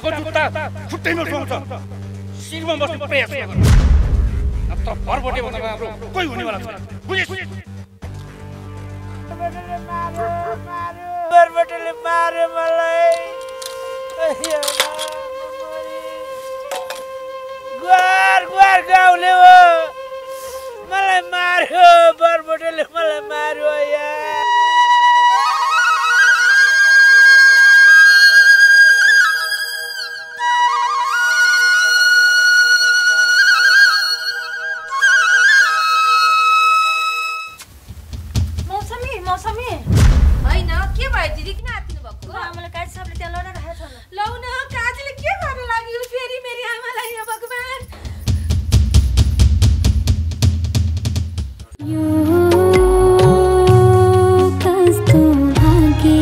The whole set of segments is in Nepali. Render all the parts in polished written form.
खुट्टाको जुत्ता खुट्टैमा सुहाउँछ शिरमा बस्नु प्रयास गर नत्र भरबटे भन्दा राम्रो कोही हुनेवाला छैन बुझिस् बरबटेले मार्यो मलाई गुहार गुहार गाउँले हो मलाई मार्यो बरबटेले मलाई मार्यो यार मौसमी हैन के भयो दिदी किन आत्तिनु भएको आमाले काजी साहबले त्यहाँ लडेर राखेको छ लौ न काजीले के गर्न लाग्यो फेरि मेरी आमालाई हे भगवान कस्तो भाग्य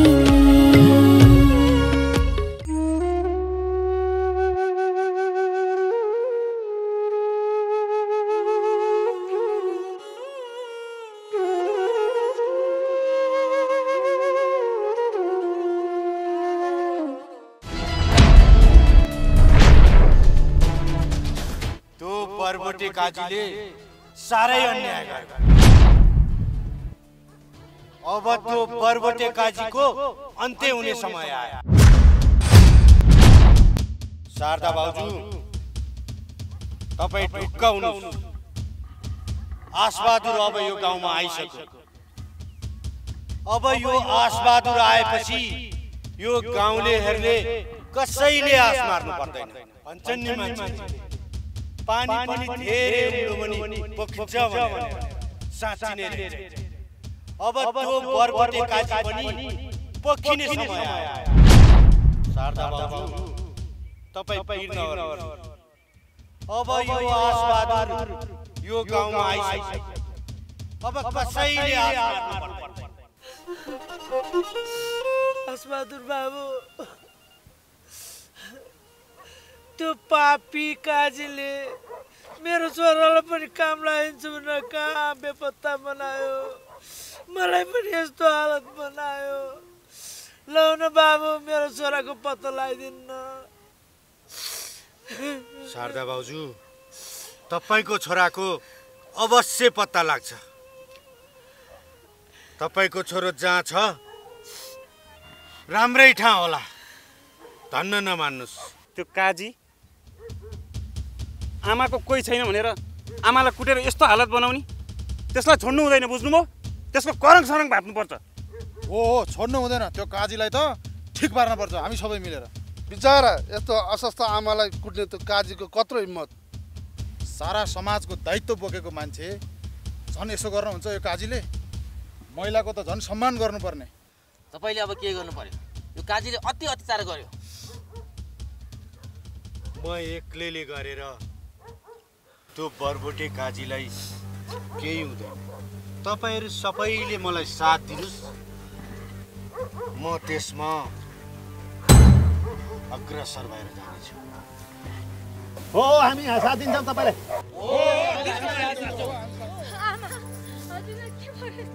बरबटे काजीले साह्रै अन्याय गर्यो अब त्यो बरबटे काजीको अन्त्य हुने समय आयो शारदा बाबु तपाई ढुक्क हुनुहोस् आशबहादुर अब यो गाउँमा आइसक्यो अब यो आशबहादुर आएपछि यो गाउँलेहरूले कसैले आश मार्नु पर्दैन भन्छन् नि मान्छे पानी पनि धेरै उम्लो पनि पोखिन्छ भनेर साँच्चै नै अब त्यो बरबटे काजी पनि पोखिने समय आयो शारदा बाबु तपाई पिर नगर्नु अब यो आशबहादुर यो गाउँमा आइसक्यो अब कसैले आश मार्नु पर्दैन आशबहादुर बाबु त्यो पापी काजीले मेरो छोरालाई पनि काम लगाइदिन्छु भनेर कहाँ बेपत्ता बनायो मलाई पनि यस्तो हालत बनायो लौ न बाबु मेरो छोराको पत्ता लगाइदिन्न शारदा बाबु तपाईको छोराको अवश्य पत्ता लाग्छ तपाईको छोरो जहाँ छ राम्रै ठाउँ होला धन्न नमान्नुस् त्यो काजी आमाको कोही छैन भनेर आमालाई कुटेर यस्तो हालत बनाउने त्यसलाई छोड्नु हुँदैन बुझ्नुभयो त्यसको करङ सरङ भाप्नुपर्छ हो छोड्नु हुँदैन त्यो काजीलाई त ठिक पार्न पर्छ हामी सबै मिलेर बिचारा यस्तो अस्वस्थ आमालाई कुट्ने त्यो काजीको कत्रो हिम्मत सारा समाजको दायित्व बोकेको मान्छे झन् यसो गर्नुहुन्छ यो काजीले महिलाको त झन् सम्मान गर्नुपर्ने तपाईले अब के गर्नु पर्यो यो काजीले अति अत्याचार गर्यो म एक्लैले गरेर त्यो बरबटे काजीलाई केही हुँदैन तपाईहरु सबैले मलाई साथ दिनुस् म त्यसमा अग्रसर भएर जानेछु हो हामी साथ दिन्छौँ तपाईलाई आमा हजुरलाई के भयो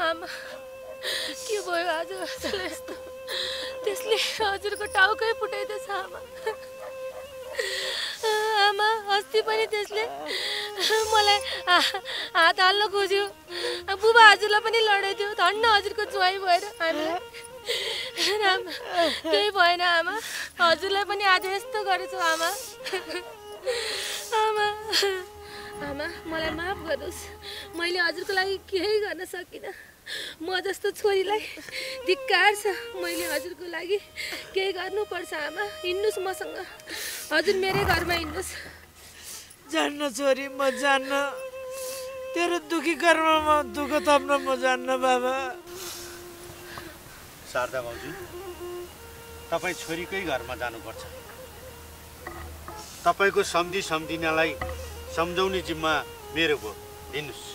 आमा के भयो आज हजुरलाई यस्तो त्यसले हजुरको टाउकै फुटाइदिएछ आमा आमा अस्ति पनि त्यसले मलाई हात हाल्न खोज्यो बुबा हजुरलाई पनि लडाइदियो धन्न हजुरको ज्वाइँ भएर हामीलाई आमा केही भएन आमा हजुरलाई पनि आज यस्तो गरेछु आमा आमा आमा मलाई माफ गर्नुहोस् मैले हजुरको लागि केही गर्न सकिनँ म जस्तो छोरीलाई धिक्कार छ मैले हजुरको लागि केही गर्नुपर्छ आमा हिँड्नुस् मसँग हजुर मेरै घरमा हिँड्नुस् जान्न छोरी म जान्न तेरो दुखी कर्ममा दुःख थप्न म जान्न बाबा शारदा बाबु तपाई छोरीकै घरमा जानुपर्छ तपाईको सम्झिनालाई सम्झाउने जिम्मा मेरो भयो हिँड्नुस्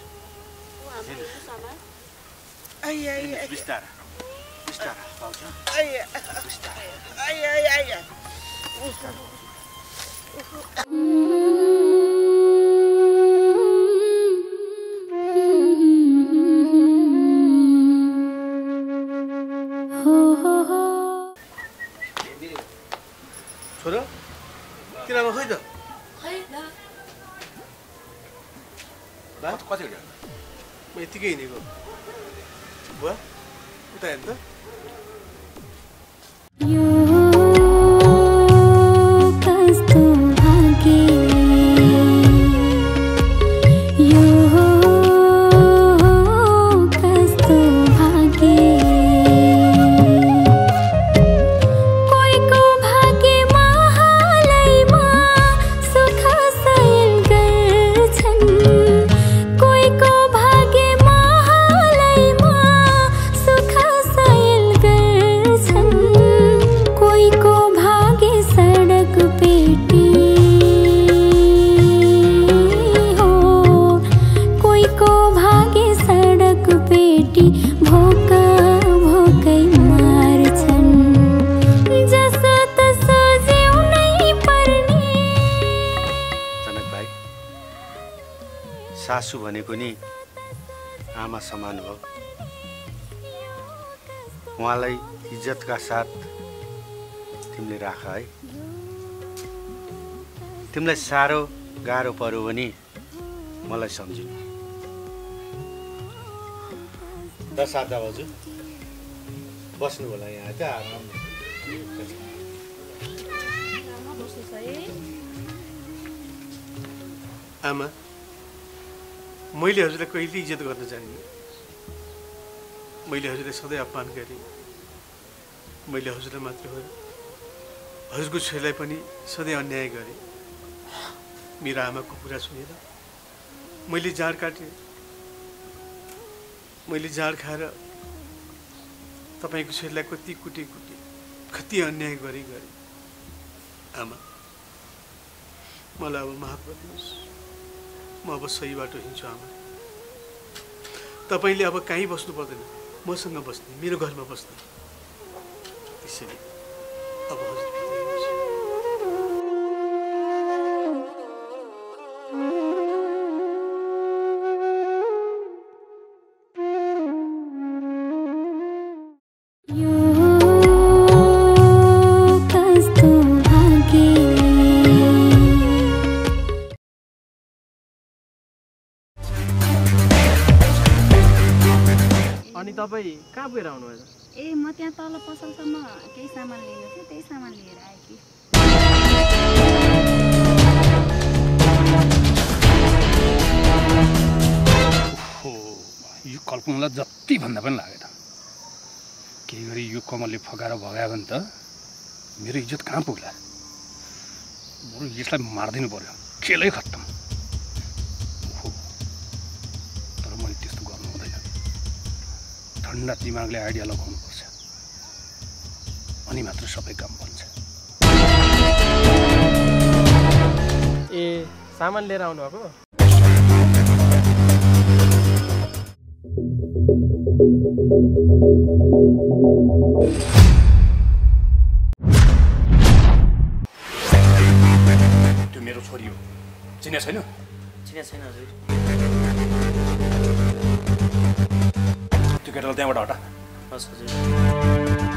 बिस्तारा बिस्तारा भाउजू बिस्तारा कति हो म यतिकै हिँडेको बुवा उता हेर्नु त सासू भनेको नि आमा समान हो उहाँलाई इज्जतका साथ तिमीले राख है तिमीलाई साह्रो गाह्रो पर्यो भने मलाई सम्झिनु र सादा बाजु बस्नु होला यहाँ चाहिँ आराम आमा मैले हजुरलाई कहिले इज्जत गर्न जानिनँ मैले हजुरलाई सधैँ अपमान गरेँ मैले हजुरलाई मात्र होइन हजुरको छोरीलाई पनि सधैँ अन्याय गरेँ मेरो आमाको कुरा सुनेर मैले जाँड काटेँ मैले जाँड खाएर तपाईँको छोरीलाई कति कुटे कति अन्याय गरेँ आमा मलाई अब माफ गर्नुहोस् म अब सही बाटो हिँड्छु आमा तपाईँले अब कहीँ बस्नु पर्दैन मसँग बस्ने मेरो घरमा बस्ने त्यसैले अब तपाईँ कहाँ गएर आउनुभएछ? ए म त्यहाँ तल पसलसम्म केही सामान लिनु थियो त्यही सामान लिएर आएँ कि यो कल्पनालाई जति भन्दा पनि लागेन केही गरी यो कमलले फकाएर भगायो भने त मेरो इज्जत कहाँ पुग्ला बरु यसलाई मार्दिनु पर्यो खेलै खत्तम तर मैले त्यस्तो गर्नु हुँदैन ठन्डा दिमागले आइडिया लगाउनुपर्छ अनि मात्र सबै काम बन्छ ए सामान लिएर आउनु भएको त्यो मेरो छोरी हो चिने छैन चिने छैन हजुर त्यो केटालाई त्यहाँबाट हटा हस् हजुर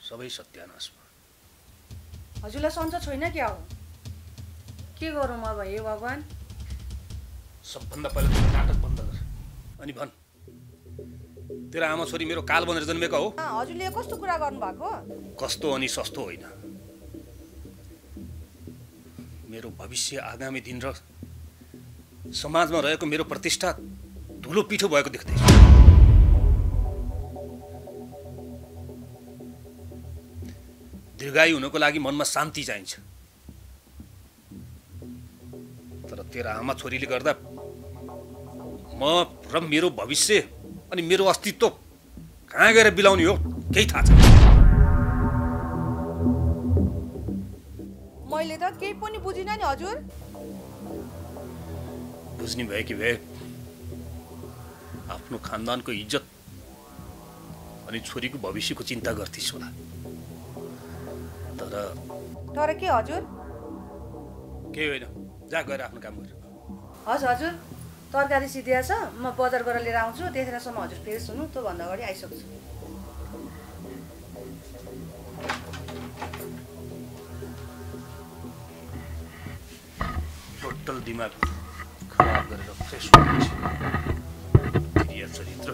सबै सत्यानाश भयो हजुरलाई सन्चो छैन क्या हो? के गरौँ अब हे भगवान्? सबभन्दा पहिला त्यो नाटक बन्द गर अनि भन तेरो आमा छोरी मेरो काल बनेर जन्मेका हो? हजुरले कस्तो कुरा गर्नु भएको? कस्तो अनि सस्तो होइन, मेरो भविष्य आगामी दिन र समाजमा रहेको मेरो प्रतिष्ठा धुलो पिठो भएको देख्दैछु। दीर्घायु हुनको लागि मनमा शान्ति चाहिन्छ, तर तेरो आमा छोरीले गर्दा म र मेरो भविष्य अनि मेरो अस्तित्व कहाँ गएर बिलाउने हो केही थाहा छैन। मैले त केही पनि बुझिनँ नि हजुर। बुझ्ने भए कि भए आफ्नो खानदानको इज्जत अनि छोरीको भविष्यको चिन्ता गर्थिस् होला, तर के हजुर? केही होइन, जा गएर आफ्नो काम गर। हजुर तरकारी सिद्धिया छ, म बजार गरेर लिएर आउँछु, त्यतिखेरसम्म हजुर फेरि सुन्नु त भन्दा अगाडि आइसक्छु। टोटल दिमाग खराब गरेर फ्रेस हुनुहुन्छ क्रिया चरित्र।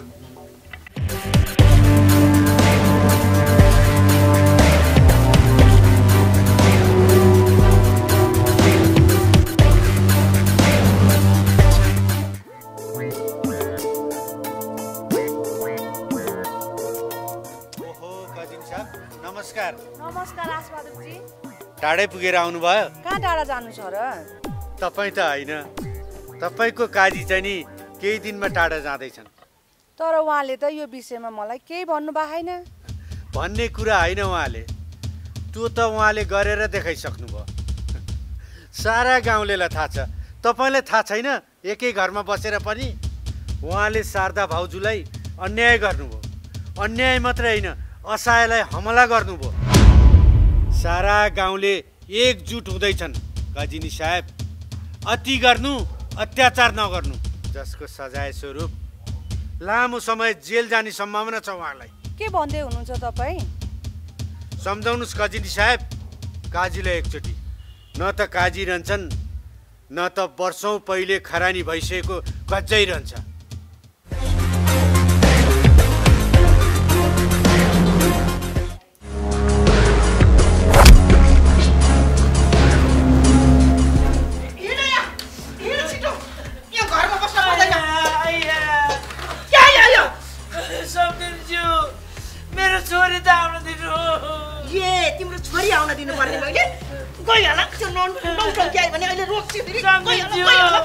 नमस्कार आसबहादुरजी। टाढै पुगेर आउनुभयो? कहाँ टाढा जानु छ र? तपाईँ त होइन, तपाईँको काजी चाहिँ नि केही दिनमा टाढा जाँदैछन्। तर उहाँले त यो विषयमा मलाई केही भन्नु भएन। भन्ने कुरा होइन उहाँले, त्यो त उहाँले गरेर देखाइसक्नुभयो। सारा गाउँलेलाई थाहा छ, तपाईँलाई थाहा छैन? एकै घरमा बसेर पनि उहाँले शारदा भाउजूलाई अन्याय गर्नुभयो। अन्याय मात्रै होइन, असहायलाई हमला गर्नुभयो। सारा गाउँले एकजुट हुँदैछन् गजिनी साहेब, अति गर्नु अत्याचार नगर्नु, जसको सजाय स्वरूप लामो समय जेल जाने सम्भावना छ उहाँलाई। के भन्दै हुनुहुन्छ तपाईँ? सम्झाउनुहोस् गजिनी साहेब काजीलाई एकचोटि। न त काजी रहन्छन्, न त वर्षौँ पहिले खरानी भइसकेको गज्जै रहन्छ। मेरो छोरी त आउन दिनु। तिम्रो छोरी आउन दिनु पर्ने भयो कि? गइहाल, त्यो नौटङ्की आयो भने अहिले रोक्छु फेरि। गइहाल।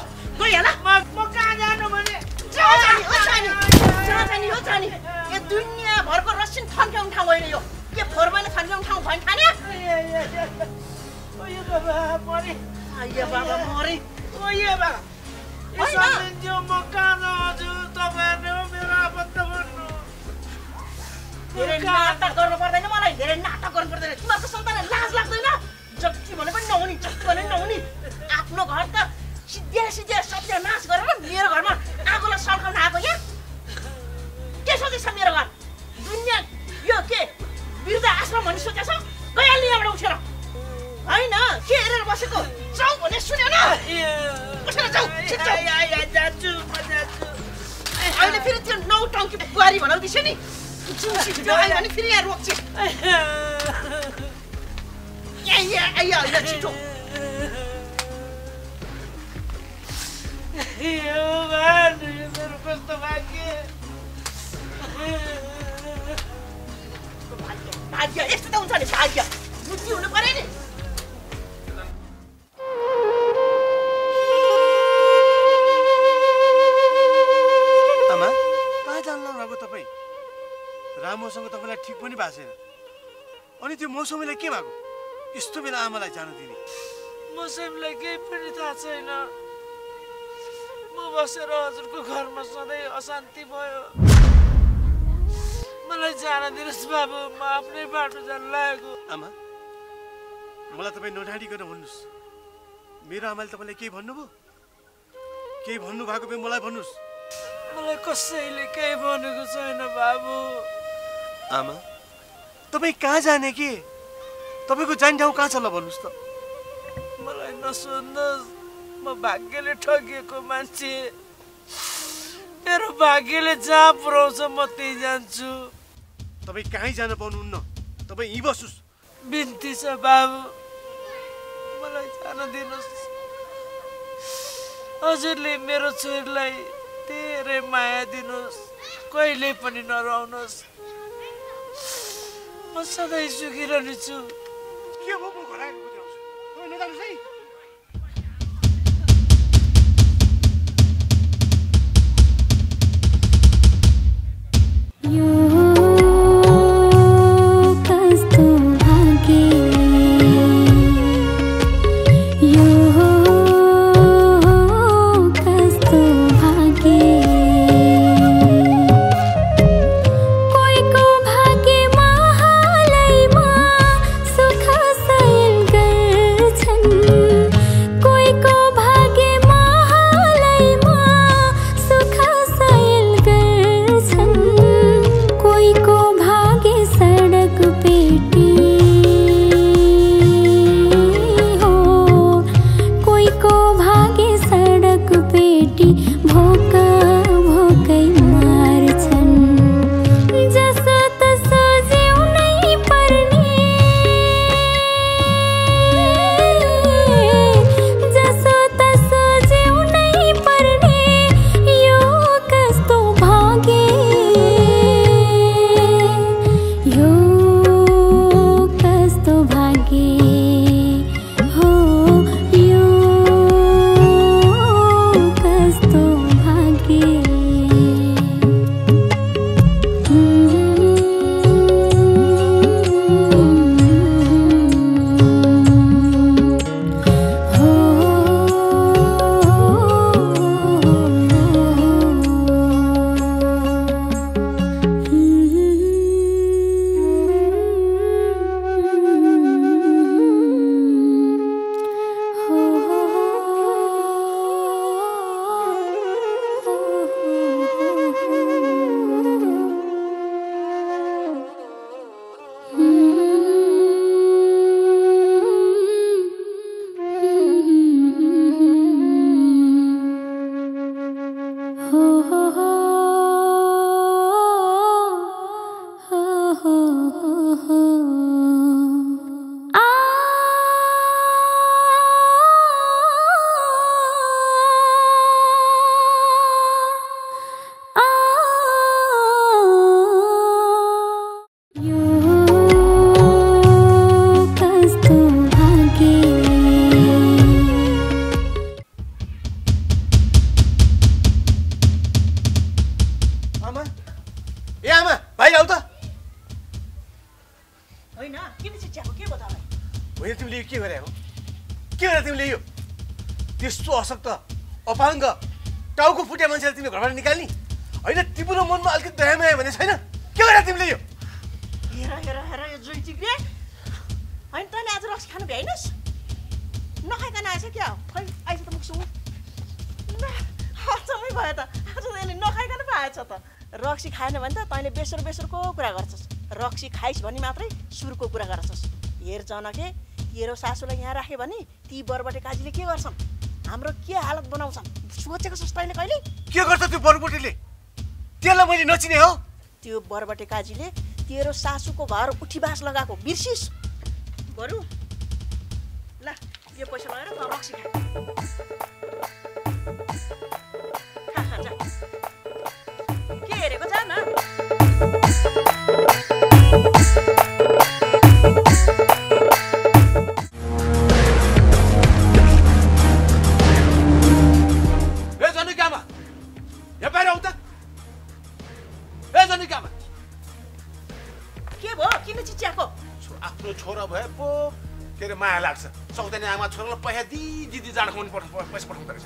म कहाँ जानु भने? जाने हो जाने। यो दुनियाँभरको रसिन थन्क्याउने ठाउँ होइन यो। के फोहोरमाइले थन्क्याउने ठाउँ भन् ठाने? बाबा मरे। म कहाँ जान्छु? तपाईँहरूले मेरो आपत्त गर्नु। धेरै नाटक गर्नु पर्दैन, मलाई धेरै नाटक गर्नु पर्दैन। तिमीहरूको सन्तानलाई लाज लाग्दैन? जति भने पनि नहुने, जति भने नहुने। आफ्नो घर त सिद्धिया सत्यानाश गरेर मेरो घरमा आगोलाई सल्काउन आएको क्या? के सोचेछ मेरो घर? दुनियाँ यो के वृद्ध आश्रम भन्ने सोचेछ? गइहाल्ने यहाँबाट उठेर। होइन के हेरेर बसेको? जाऊ भने सुन्यो न? उठेर जाऊ। अहिले फेरि त्यो नौटङ्की बुहारी भनाउँदैछ नि, आयो भने फेरि यहाँ रोक्छ। यहाँ छिटो। मेरो कस्तो भाग्य। भाग्य यस्तो त हुन्छ नि, भाग्य बुद्धि हुनु पर्यो नि। आमा कहाँ जानु भएको तपाईँ? रामोसँग तपाईँलाई ठिक पनि भएको छैन। अनि त्यो मौसमीलाई के भएको? यस्तो बेला आमालाई जानु दिने? मौसमीलाई केही पनि थाहा छैन। म बसेर हजुरको घरमा सधैँ अशान्ति भयो। मलाई जान दिनुहोस् बाबु, म आफ्नै बाटो जान लागेको। आमा मलाई तपाईँ नढाडिकन भन्नुहोस्, मेरो आमाले तपाईँलाई केही भन्नुभयो? केही भन्नुभएको भए मलाई भन्नुहोस्। मलाई कसैले केही भनेको छैन बाबु। आमा तपाईँ कहाँ जाने के? तपाईँको जाने ठाउँ कहाँ छ ल भन्नुहोस् त। मलाई नसोध्नुहोस्, म भाग्यले ठगिएको मान्छे। मेरो भाग्यले जहाँ पुऱ्याउँछ म त्यही जान्छु। तपाईँ कहीँ जान पाउनुहुन्न, तपाईँ यहीँ बस्नुहोस्। बिन्ती छ बाबु, मलाई जान दिनुहोस्। हजुरले मेरो छोरीलाई धेरै माया दिनुहोस्, कहिले पनि नरुवाउनुहोस्। म सधैँ सुखिरहनेछु। के भयो म घर आएर बुझाउँछु, तपाईँ नजानुहोस् है। त्यस्तो अशक्त अपाङ्ग टाउको फुटे मान्छेलाई तिमीले घरबाट निकाल्ने होइन? तिम्रो मनमा अलिकति दयामाया भने छैन? के गरेर तिमीले यो? हेर हेर हेर यो जोइ टिक्रे होइन, तैँले आज रक्सी खानु भ्याइनस्? नखाइकन आएछ क्या? खै आइज त मुखसुङ अचम्मै भयो त। आज त यसले नखाइकन पो आएछ त। रक्सी खाएन भने त तैँले बेसर बेसरको कुरा गर्छस्, रक्सी खाइस् भने मात्रै सुरको कुरा गर्छस्। हेर जनके, तेरो सासूलाई यहाँ राख्यो भने ती बरबटे काजीले के गर्छन्, हाम्रो के हालत बनाउँछन् सोचेको छस् तैँले कहिले? के गर्छ त्यो बरबटेले? त्यसलाई मैले नचिने हो? त्यो बरबटे काजीले तेरो सासूको घर उठीबास लगाएको बिर्सिस्? बरु ल यो पैसा लगाएर त रक्सी खा। खा खा जा। के हेरेको जा न। आफ्नो छोरा भए पो के अरे माया लाग्छ। सौतेनी आमा छोरालाई पैसा दिदी जाँड खुवाउनु पैसा पठाउँदो रहेछ।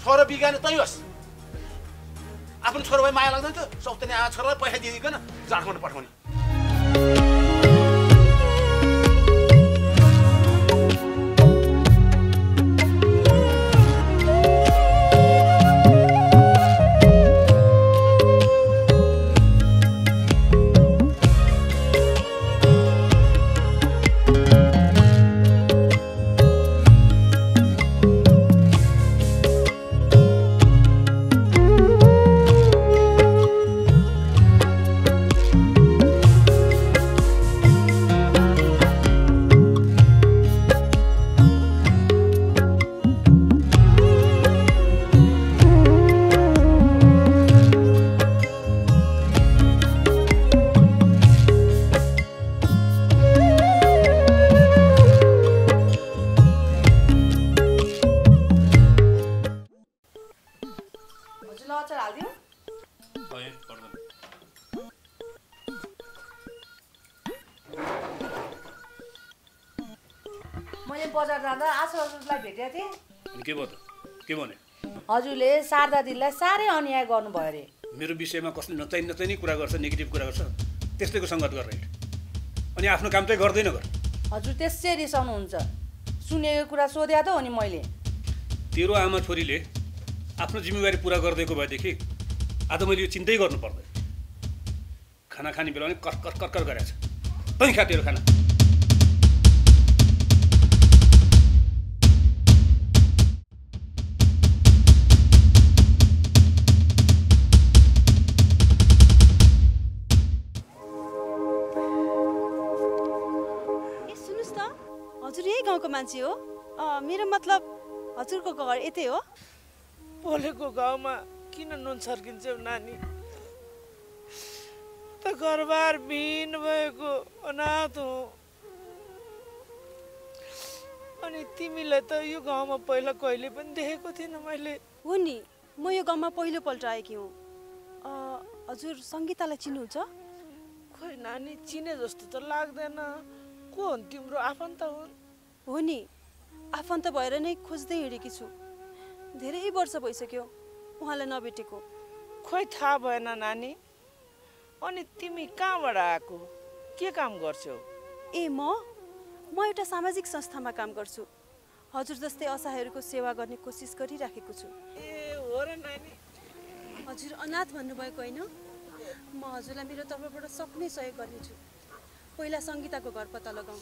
छोरा बिगाने तै होस्, आफ्नो छोरा भए माया लाग्दैन त? सौतेनी आमा छोरालाई पैसा दिइकन जाँड खुवाउनु पठाउने। बजार जाँदा आशा हजुरलाई भेटेको थिएँ। अनि के भयो त? के भने? हजुरले शारदा दिदीलाई साह्रै अन्याय गर्नुभयो अरे। मेरो विषयमा कसले नचाहिने कुरा गर्छ, नेगेटिभ कुरा गर्छ, त्यस्तैको सङ्गत गरेर अनि आफ्नो काम चाहिँ गर्दैन गर। हजुर त्यसै रिसाउनुहुन्छ। सुनेको कुरा सोध्या त हो नि मैले। तेरो आमा छोरीले आफ्नो जिम्मेवारी पुरा गरिदिएको भएदेखि आज मैले यो चिन्तै गर्नु पर्दैन। खाना खाने बेला पनि कर्कर कर्कर गरेछ। तै खा तेरो खाना। मान्छे हो मेरो मतलब हजुरको घर यतै हो? बोलेको गाउँमा किन नुन सर्किन्छौ नानी? त घरबार बिन भएको अनाथ हो। अनि तिमीलाई त यो गाउँमा पहिला कहिले पनि देखेको थिएन मैले। हो नि, म यो गाउँमा पहिलोपल्ट आएकी हुँ। हजुर सङ्गीतालाई चिन्नुहुन्छ? खोइ नानी, चिने जस्तो त लाग्दैन। को हुन् तिम्रो आफन्त हुन्? हो नि, आफन्त भएर नै खोज्दै हिँडेकी छु। धेरै वर्ष भइसक्यो उहाँलाई नभेटेको। खोइ थाहा भएन नानी। अनि तिमी कहाँबाट आएको? के काम गर्छौ? ए म एउटा सामाजिक संस्थामा काम गर्छु। हजुर जस्तै असहायहरूको सेवा गर्ने कोसिस गरिराखेको छु। ए हो र नानी। हजुर अनाथ भन्नुभएको होइन? म हजुरलाई मेरो तर्फबाट सक्ने सहयोग गर्नेछु। पहिला सङ्गीताको घर पत्ता लगाऊ।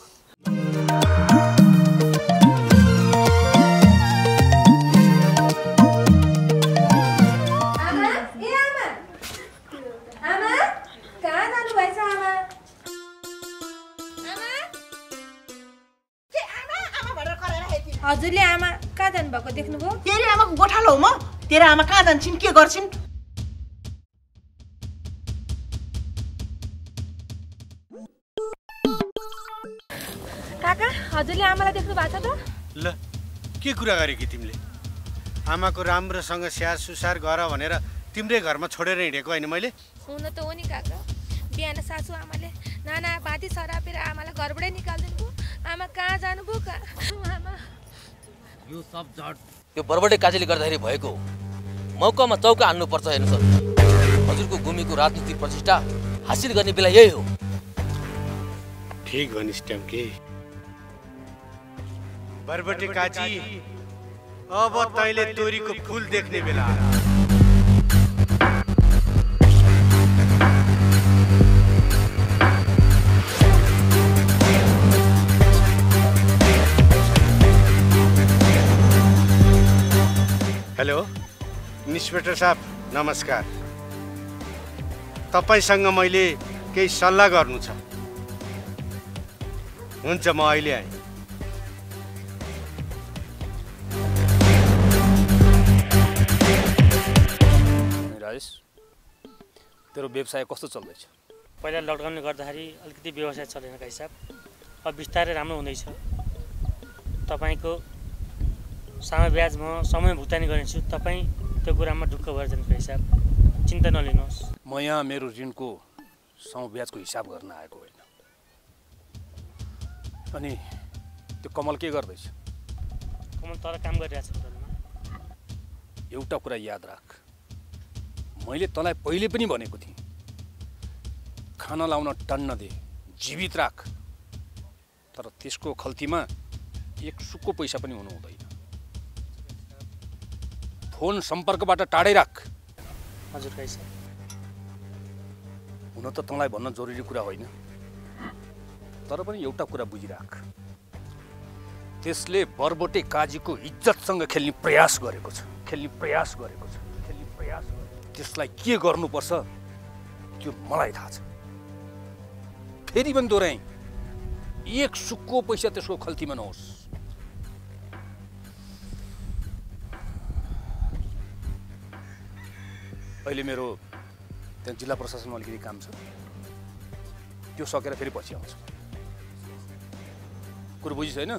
हजुरले आमा कहाँ जानुभएको देख्नुभयो? तेरो आमाको गोठालो हो म। तेरो आमा कहाँ जान्छन्, के गर्छिन्? काका, हजुरले आमालाई देख्नु भएको छ त? ल, के कुरा गरेकी तिमीले? आमाको राम्रोसँग स्याहार सुसार गर भनेर तिम्रै घरमा छोडेर हिँडेको होइन मैले? हुन त हो नि काका। बिहान सासू आमाले नाना भाती सरापेर आमालाई घरबाटै निकाल्दिनु भयो। आमा कहाँ जानुभयो का? आमा यो सब जड यो बरबटे काजीले गर्दाखेरि भएको हो। मौकामा चौका हान्नुपर्छ। हेर्नुहोस्, हजुरको गुमेको राजनीतिक प्रतिष्ठा हासिल गर्ने बेला यही हो। ठीक भनिस् ट्याम्के। बरबटे काजी, अब तैँले तोरीको फुल देख्ने बेला। हेलो इन्सपेक्टर साहब, नमस्कार। तपाईँसँग मैले केही सल्लाह गर्नु छ। हुन्छ, म अहिले आएँ। राजेश, तेरो व्यवसाय कस्तो चल्दैछ? पहिला लकडाउनले गर्दाखेरि अलिकति व्यवसाय चलेन का हिसाब। अब बिस्तारै राम्रो हुँदैछ। तपाईँको सामा ब्याज म समय भुक्तानी गर्नेछु। तपाईँ त्यो कुरामा ढुक्क भएर जानुको हिसाब, चिन्ता नलिनुहोस्। म यहाँ मेरो ऋणको समय ब्याजको हिसाब गर्न आएको होइन। अनि त्यो कमल के गर्दैछ? कमल तर काम गरिरहेछ होटलमा। एउटा कुरा याद राख, मैले तँलाई पहिले पनि भनेको थिएँ, खाना लाउन टन्न दे, जीवित राख। तर त्यसको खल्तीमा एक सुक्को पैसा पनि हुनु हुँदैन। फोन सम्पर्कबाट टाढै राख। हजुर कैसा? हुन त तँलाई भन्न जरुरी कुरा होइन, तर पनि एउटा कुरा बुझिराख, त्यसले बरबटे काजीको इज्जतसँग खेल्ने प्रयास गरेको छ। त्यसलाई के गर्नुपर्छ त्यो मलाई थाहा छ। फेरि पनि दोहोऱ्याएँ, एक सुक्को पैसा त्यसको खल्तीमा नहोस्। अहिले मेरो त्यहाँ जिल्ला प्रशासनमा अलिकति काम छ, त्यो सकेर फेरि पछि आउँछु। कुरो बुझिस् होइन?